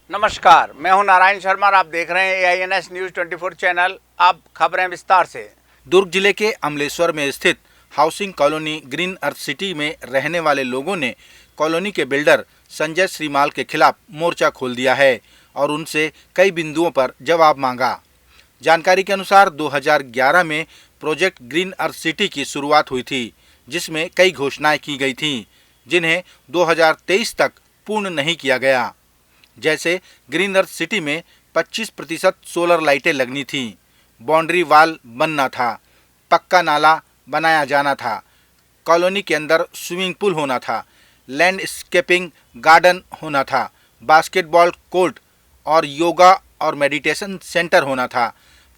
नमस्कार, मैं हूं नारायण शर्मा और आप देख रहे हैं AINS न्यूज़ 24 चैनल। अब खबरें विस्तार से। दुर्ग जिले के अमलेश्वर में स्थित housing colony green earth city में रहने वाले लोगों ने कॉलोनी के बिल्डर संजय श्रीमाल के खिलाफ मोर्चा खोल दिया है और उनसे कई बिंदुओं पर जवाब मांगा। जानकारी के अनुसार 2011 में प्रोजेक्ट ग्रीन अर्थ सिटी की शुरुआत हुई थी, जिसमें कई घोषणाएं की गई थीं, जिन्हें 2023 तक पूर्ण नहीं किया गया। जैसे ग्रीन अर्थ सिटी में 25% सोलर लाइटें लगनी थीं, बाउंड्री वाल बनना था, पक्का नाला बनाया जाना था, कॉलोनी के अंदर स्विमिंग पूल होना था, लैंडस्केपिंग गार्डन होना था, बास्केटबॉल कोर्ट और योगा और मेडिटेशन सेंटर होना था,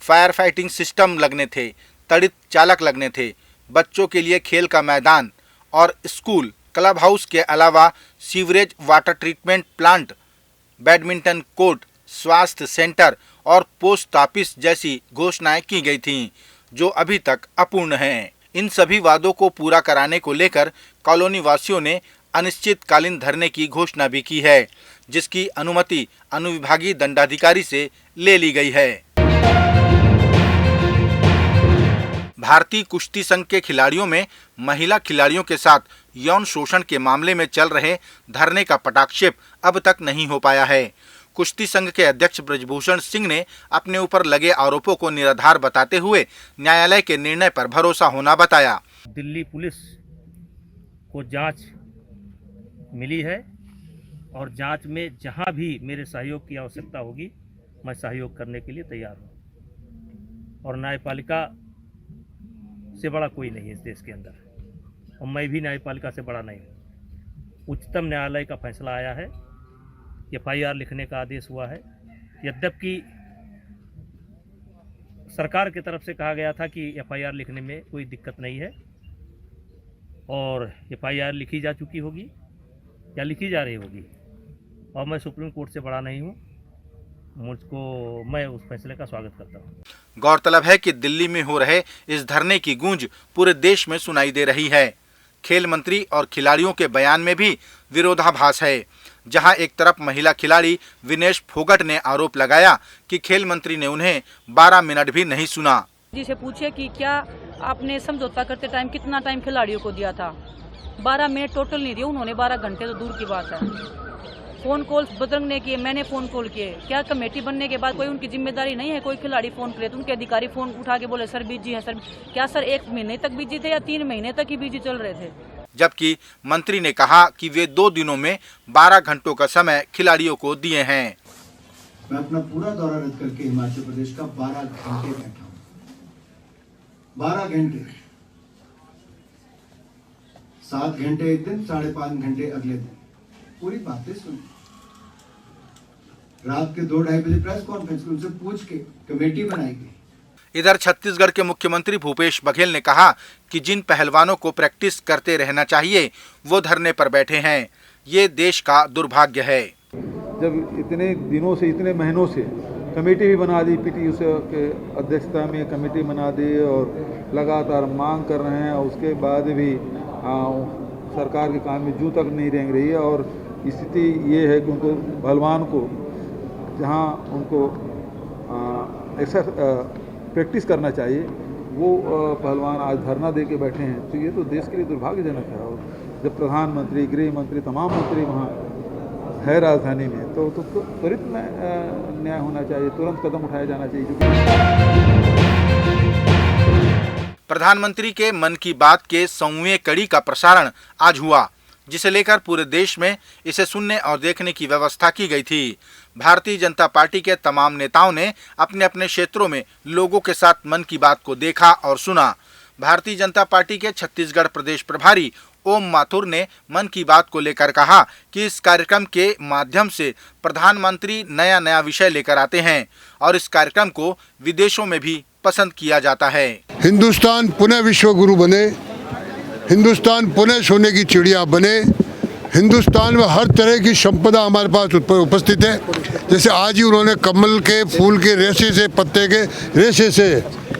फायर फाइटिंग सिस्टम लगने थे, तड़ित चालक लगने थे, बच्चों के लिए खेल का मैदान और स्कूल, क्लब हाउस के अलावा sewerage water treatment plant, badminton court, स्वास्थ्य सेंटर और पोस्ट ऑफिस जैसी घोषणाएं की गई थीं, जो अभी तक अपूर्ण हैं। इन सभी वादों को पूरा कराने को लेकर कॉलोनी वासियों ने अनिश्चितकालीन धरने की घोषणा भी की है, जिसकी अनुमति अनुविभागीय दंडाधिकारी से ले ली गई है। भारतीय कुश्ती संघ के खिलाड़ियों में महिला खिलाड़ियों के साथ यौन शोषण के मामले में चल रहे धरने का पटाक्षेप अब तक नहीं हो पाया है। कुश्ती संघ के अध्यक्ष ब्रजभूषण सिंह ने अपने ऊपर लगे आरोपों को निराधार बताते हुए न्यायालय के निर्णय पर भरोसा होना बताया। दिल्ली पुलिस को जांच मिली है और जांच में जहां भी मेरे सहयोग की आवश्यकता होगी मैं सहयोग करने के लिए तैयार हूं। और न्यायपालिका से बड़ा कोई नहीं है इस देश के अंदर, और मैं भी न्यायपालिका से बड़ा नहीं हूँ। उच्चतम न्यायालय का फैसला आया है, FIR लिखने का आदेश हुआ है। यद्यपि सरकार की तरफ से कहा गया था कि FIR लिखने में कोई दिक्कत नहीं है, और FIR लिखी जा चुकी होगी या लिखी जा रही होगी, और मैं सुप्रीम कोर्ट से बड़ा नहीं हूँ। मैं उस फैसले का स्वागत करता हूँ। गौरतलब है कि दिल्ली में हो रहे इस धरने की गूंज पूरे देश में सुनाई दे रही है। खेल मंत्री और खिलाड़ियों के बयान में भी विरोधाभास है, जहां एक तरफ महिला खिलाड़ी विनेश फोगट ने आरोप लगाया कि खेल मंत्री ने उन्हें 12 मिनट भी नहीं सुना। जी से पूछे कि क्या आपने समझौता करते टाइम कितना टाइम खिलाड़ियों को दिया था? 12 मिनट टोटल नहीं दिए उन्होंने, 12 घंटे तो दूर की बात है। फोन कॉल बजरंग ने किए, मैंने फोन कॉल किए। क्या कमेटी बनने के बाद कोई उनकी जिम्मेदारी नहीं है? कोई खिलाड़ी फोन करे तो उनके अधिकारी फोन उठा के बोले सर बिजी है सर। क्या सर 1 महीने तक बिजी थे या 3 महीने तक ही बिजी चल रहे थे? जबकि मंत्री ने कहा कि वे 2 दिनों में 12 घंटों का समय खिलाड़ियों को दिए हैं। मैं अपना पूरा दौरा रद्द करके हिमाचल प्रदेश का 12 घंटे बैठा हूँ। 12 घंटे, 7 घंटे एक दिन, 5.5 घंटे अगले दिन, पूरी बातें सुनी। रात के 2-2:30 बजे प्रेस कॉन्फ्रेंस में उनसे पूछ के कमेटी बनाई गई। इधर छत्तीसगढ़ के मुख्यमंत्री भूपेश बघेल ने कहा कि जिन पहलवानों को प्रैक्टिस करते रहना चाहिए वो धरने पर बैठे हैं, ये देश का दुर्भाग्य है। जब इतने दिनों से, इतने महीनों से कमेटी भी बना दी, PT के अध्यक्षता में कमेटी बना दी और लगातार मांग कर रहे हैं, और उसके बाद भी सरकार के काम में जूं तक नहीं रेंग रही है। और स्थिति ये है कि उनको पहलवान को जहाँ उनको ऐसा प्रैक्टिस करना चाहिए वो पहलवान आज धरना दे के बैठे हैं, तो ये तो देश के लिए दुर्भाग्यजनक है। और जब प्रधानमंत्री, गृह मंत्री, तमाम मंत्री वहाँ है राजधानी में, तो त्वरित में न्याय होना चाहिए, तुरंत कदम उठाया जाना चाहिए। प्रधानमंत्री के मन की बात के 100वीं कड़ी का प्रसारण आज हुआ, जिसे लेकर पूरे देश में इसे सुनने और देखने की व्यवस्था की गई थी। भारतीय जनता पार्टी के तमाम नेताओं ने अपने अपने क्षेत्रों में लोगों के साथ मन की बात को देखा और सुना। भारतीय जनता पार्टी के छत्तीसगढ़ प्रदेश प्रभारी ओम माथुर ने मन की बात को लेकर कहा कि इस कार्यक्रम के माध्यम से प्रधानमंत्री नया नया विषय लेकर आते हैं और इस कार्यक्रम को विदेशों में भी पसंद किया जाता है। हिंदुस्तान पुनः विश्व गुरु बने, हिंदुस्तान पुनः सोने की चिड़िया बने, हिंदुस्तान में हर तरह की संपदा हमारे पास उपस्थित है। जैसे आज ही उन्होंने कमल के फूल के रेशे से, पत्ते के रेशे से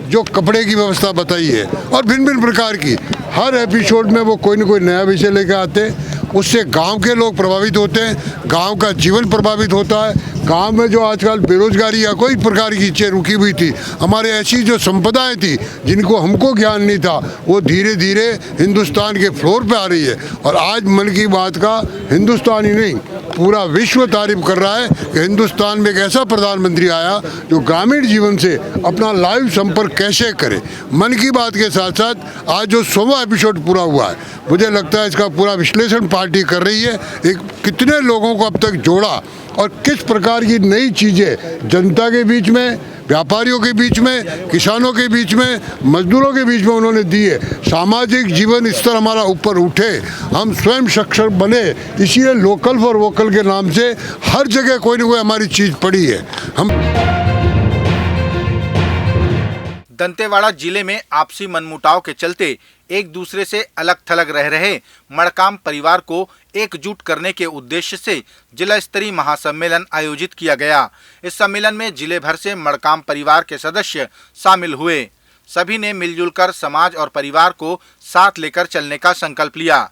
जो कपड़े की व्यवस्था बताई है, और भिन्न भिन्न प्रकार की हर एपिसोड में वो कोई न कोई नया विषय लेकर आते हैं उससे गांव के लोग प्रभावित होते हैं, गांव का जीवन प्रभावित होता है। गांव में जो आजकल बेरोजगारी या कोई प्रकार की चीज़ रुकी हुई थी, हमारे ऐसी जो संपदाएं थी जिनको हमको ज्ञान नहीं था, वो धीरे धीरे हिंदुस्तान के फ्लोर पे आ रही है। और आज मन की बात का हिंदुस्तान ही नहीं, पूरा विश्व तारीफ कर रहा है कि हिंदुस्तान में एक ऐसा प्रधानमंत्री आया जो ग्रामीण जीवन से अपना लाइव संपर्क कैसे करे। मन की बात के साथ साथ आज जो 100वां एपिसोड पूरा हुआ है, मुझे लगता है इसका पूरा विश्लेषण पार्टी कर रही है। एक कितने लोगों को अब तक जोड़ा और किस प्रकार की नई चीज़ें जनता के बीच में, व्यापारियों के बीच में, किसानों के बीच में, मजदूरों के बीच में उन्होंने दी है। सामाजिक जीवन स्तर हमारा ऊपर उठे, हम स्वयं सक्षम बने, इसीलिए लोकल फॉर वोकल के नाम से हर जगह कोई ना कोई हमारी चीज़ पड़ी है। हम दंतेवाड़ा जिले में आपसी मनमुटाव के चलते एक दूसरे से अलग थलग रह रहे मड़काम परिवार को एकजुट करने के उद्देश्य से जिला स्तरीय महासम्मेलन आयोजित किया गया। इस सम्मेलन में जिले भर से मड़काम परिवार के सदस्य शामिल हुए। सभी ने मिलजुल कर समाज और परिवार को साथ लेकर चलने का संकल्प लिया।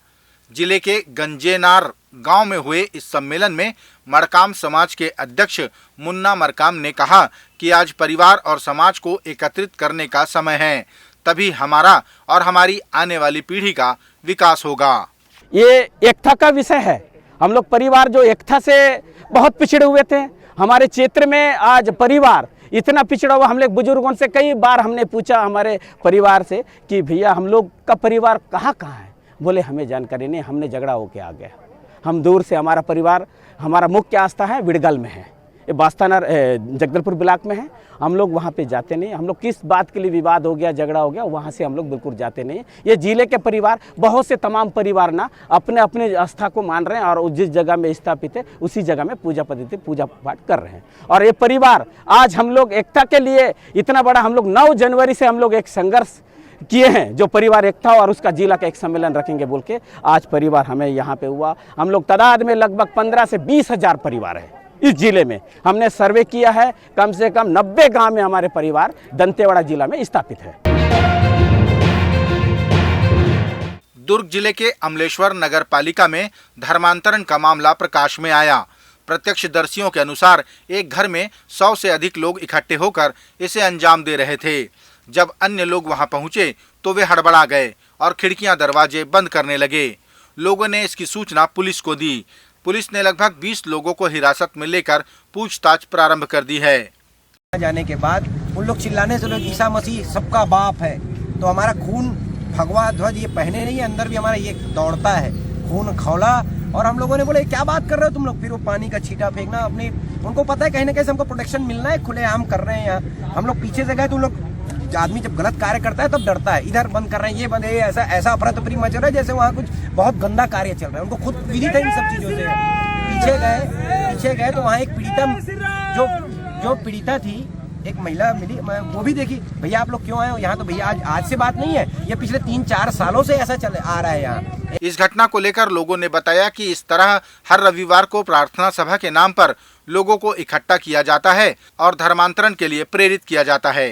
जिले के गंजेनार गांव में हुए इस सम्मेलन में मड़काम समाज के अध्यक्ष मुन्ना मरकाम ने कहा कि आज परिवार और समाज को एकत्रित करने का समय है, तभी हमारा और हमारी आने वाली पीढ़ी का विकास होगा। ये एकता का विषय है। हम लोग परिवार जो एकता से बहुत पिछड़े हुए थे, हमारे क्षेत्र में आज परिवार इतना पिछड़ा हुआ। हम लोग बुजुर्गों से कई बार हमने पूछा हमारे परिवार से कि भैया हम लोग का परिवार कहाँ है, बोले हमें जानकारी नहीं, हमने झगड़ा होके आ गया। हम दूर से हमारा परिवार, हमारा मुख्य आस्था है विड़गल में है, ये बास्ताना जगदलपुर ब्लॉक में है। हम लोग वहाँ पे जाते नहीं। हम लोग किस बात के लिए विवाद हो गया, झगड़ा हो गया, वहाँ से हम लोग बिल्कुल जाते नहीं। ये जिले के परिवार, बहुत से तमाम परिवार ना अपने अपने आस्था को मान रहे हैं और जिस जगह में स्थापित है उसी जगह में पूजा पद्धति पूजा पाठ कर रहे हैं। और ये परिवार आज हम लोग एकता के लिए इतना बड़ा, हम लोग 9 जनवरी से हम लोग एक संघर्ष किए हैं जो परिवार एकता और उसका जिला का एक सम्मेलन रखेंगे बोल के आज परिवार हमें यहाँ पे हुआ। हम लोग तादाद में लगभग 15 से 20 हजार परिवार है इस जिले में। हमने सर्वे किया है, कम से कम 90 गांव में हमारे परिवार दंतेवाड़ा जिला में स्थापित है। दुर्ग जिले के अमलेश्वर नगर पालिका में धर्मांतरण का मामला प्रकाश में आया। प्रत्यक्षदर्शियों के अनुसार एक घर में 100 से अधिक लोग इकट्ठे होकर इसे अंजाम दे रहे थे। जब अन्य लोग वहां पहुंचे तो वे हड़बड़ा गए और खिड़कियां दरवाजे बंद करने लगे। लोगों ने इसकी सूचना पुलिस को दी। पुलिस ने लगभग 20 लोगों को हिरासत में लेकर पूछताछ प्रारंभ कर दी है। जाने के बाद उन लोग चिल्लाने से लोग ईसा मसीह सबका बाप है, तो हमारा खून भगवा ध्वज ये पहने नहीं है, अंदर भी हमारा ये दौड़ता है, खून खौला। और हम लोगों ने बोले क्या बात कर रहे हो तुम लोग, फिर वो पानी का छींटा फेंकना अपनी, उनको पता है कहीं ना कहीं से हमको प्रोटेक्शन मिलना है, खुलेआम कर रहे हैं यहाँ। हम लोग पीछे से गए तो उन लोग, आदमी जब गलत कार्य करता है तब डरता है, इधर बंद कर रहे हैं, ये बंद है, ऐसा ऐसा अफरा तफरी मच रहा है जैसे वहाँ कुछ बहुत गंदा कार्य चल रहा है। उनको खुद विदित है इन सब चीज़ों से। पीछे गए तो वहाँ एक पीड़िता, जो पीड़िता थी, एक महिला मिली, मैं वो भी देखी, भैया आप लोग क्यों आए हो यहाँ, तो भैया आज से बात नहीं है, ये पिछले 3-4 सालों से ऐसा चल आ रहा है यहाँ। इस घटना को लेकर लोगों ने बताया कि इस तरह हर रविवार को प्रार्थना सभा के नाम पर लोगों को इकट्ठा किया जाता है और धर्मांतरण के लिए प्रेरित किया जाता है।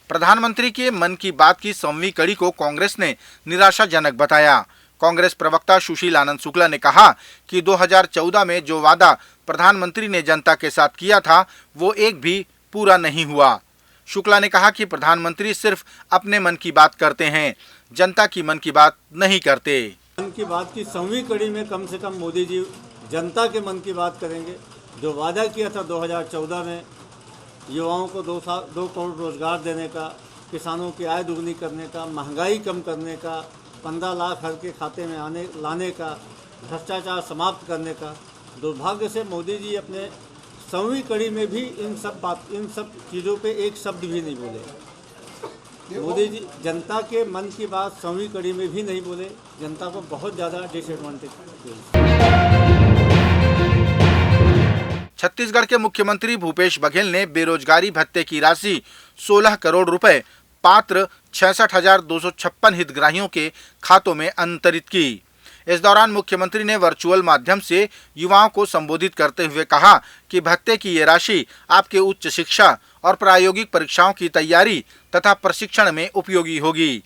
प्रधानमंत्री के मन की बात की 100वीं कड़ी को कांग्रेस ने निराशाजनक बताया। कांग्रेस प्रवक्ता सुशील आनंद शुक्ला ने कहा कि 2014 में जो वादा प्रधानमंत्री ने जनता के साथ किया था वो एक भी पूरा नहीं हुआ। शुक्ला ने कहा कि प्रधानमंत्री सिर्फ अपने मन की बात करते हैं, जनता की मन की बात नहीं करते। मन की बात की 100वीं कड़ी में कम से कम मोदी जी जनता के मन की बात करेंगे। जो वादा किया था 2014 में युवाओं को 2 करोड़ रोजगार देने का, किसानों की आय दुगनी करने का, महंगाई कम करने का, 15 लाख हर के खाते में लाने का, भ्रष्टाचार समाप्त करने का, दुर्भाग्य से मोदी जी अपने 100वीं कड़ी में भी इन सब चीज़ों पे एक शब्द भी नहीं बोले। मोदी जी जनता के मन की बात 100वीं कड़ी में भी नहीं बोले, जनता को बहुत ज़्यादा डिसएडवांटेज। छत्तीसगढ़ के मुख्यमंत्री भूपेश बघेल ने बेरोजगारी भत्ते की राशि 16 करोड़ रुपए पात्र 66,256 हितग्राहियों के खातों में अंतरित की। इस दौरान मुख्यमंत्री ने वर्चुअल माध्यम से युवाओं को संबोधित करते हुए कहा कि भत्ते की ये राशि आपके उच्च शिक्षा और प्रायोगिक परीक्षाओं की तैयारी तथा प्रशिक्षण में उपयोगी होगी।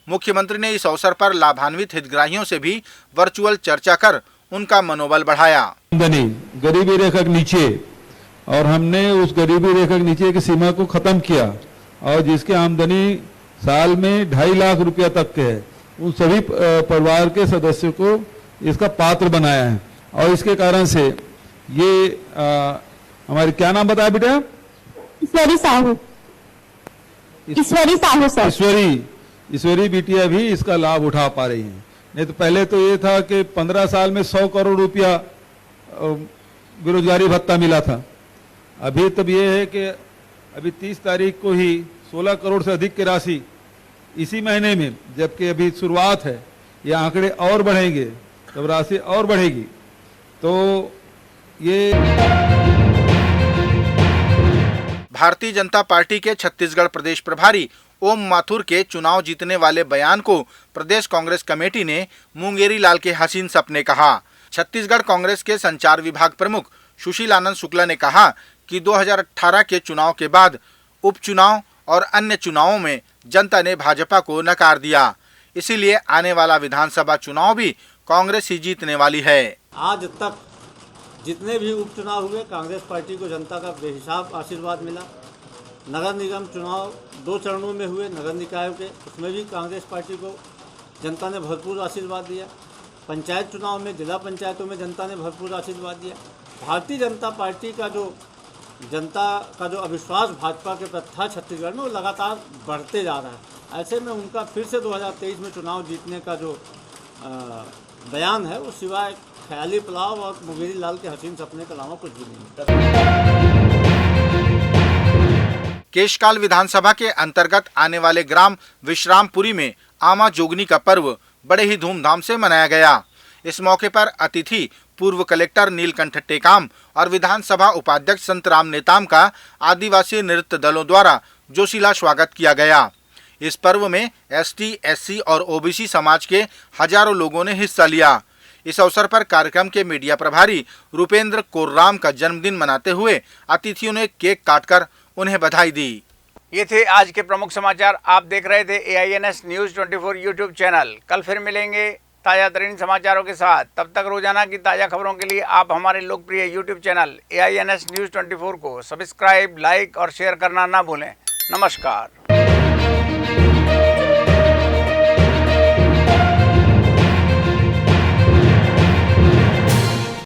मुख्यमंत्री ने इस अवसर पर लाभान्वित हितग्राहियों से भी वर्चुअल चर्चा कर उनका मनोबल बढ़ाया। आमदनी गरीबी रेखा के नीचे, और हमने उस गरीबी रेखा के नीचे की सीमा को खत्म किया और जिसकी आमदनी साल में 2.5 लाख रुपया तक के है, उन सभी परिवार के सदस्यों को इसका पात्र बनाया है। और इसके कारण से ये हमारी, क्या नाम बताया बेटा? ईश्वरी साहू। ईश्वरी साहू सर। ईश्वरी बिटिया भी इसका लाभ उठा पा रही हैं। नहीं तो पहले तो ये था कि 15 साल में 100 करोड़ रुपया बेरोजगारी भत्ता मिला था। अभी तब ये है कि अभी 30 तारीख को ही 16 करोड़ से अधिक की राशि इसी महीने में, जबकि अभी शुरुआत है, ये आंकड़े और बढ़ेंगे, तब राशि और बढ़ेगी। तो ये भारतीय जनता पार्टी के छत्तीसगढ़ प्रदेश प्रभारी ओम माथुर के चुनाव जीतने वाले बयान को प्रदेश कांग्रेस कमेटी ने मुंगेरी लाल के हसीन सपने कहा। छत्तीसगढ़ कांग्रेस के संचार विभाग प्रमुख सुशील आनंद शुक्ला ने कहा कि 2018 के चुनाव के बाद उपचुनाव और अन्य चुनावों में जनता ने भाजपा को नकार दिया, इसीलिए आने वाला विधानसभा चुनाव भी कांग्रेस ही जीतने वाली है। आज तक जितने भी उपचुनाव हुए, कांग्रेस पार्टी को जनता का बेहिसाब आशीर्वाद मिला। नगर निगम चुनाव 2 चरणों में हुए, नगर निकायों के, उसमें भी कांग्रेस पार्टी को जनता ने भरपूर आशीर्वाद दिया। पंचायत चुनाव में, जिला पंचायतों में जनता ने भरपूर आशीर्वाद दिया। भारतीय जनता पार्टी का जो जनता का जो अविश्वास भाजपा के प्रति था छत्तीसगढ़ में, वो लगातार बढ़ते जा रहा है। ऐसे में उनका फिर से 2023 में चुनाव जीतने का जो बयान है, वो सिवाय ख्याली पुलाव और मुंगेरी लाल के हसीन सपने के अलावा कुछ भी नहीं। केशकाल विधानसभा के अंतर्गत आने वाले ग्राम विश्रामपुरी में आमा जोगनी का पर्व बड़े ही धूमधाम से मनाया गया। इस मौके पर अतिथि पूर्व कलेक्टर नीलकंठ टेकाम और विधानसभा उपाध्यक्ष संतराम नेताम का आदिवासी नृत्य दलों द्वारा जोशीला स्वागत किया गया। इस पर्व में एसटी, एससी और ओबीसी समाज के हजारों लोगों ने हिस्सा लिया। इस अवसर पर कार्यक्रम के मीडिया प्रभारी रूपेंद्र कोर्राम का जन्मदिन मनाते हुए अतिथियों ने केक काटकर उन्हें बधाई दी। ये थे आज के प्रमुख समाचार। आप देख रहे थे AINS न्यूज़ 24 यूट्यूब चैनल। कल फिर मिलेंगे ताज़ा तरीन समाचारों के साथ। तब तक रोजाना की ताज़ा खबरों के लिए आप हमारे लोकप्रिय यूट्यूब चैनल AINS न्यूज़ 24 को सब्सक्राइब, लाइक और शेयर करना ना भूलें। नमस्कार।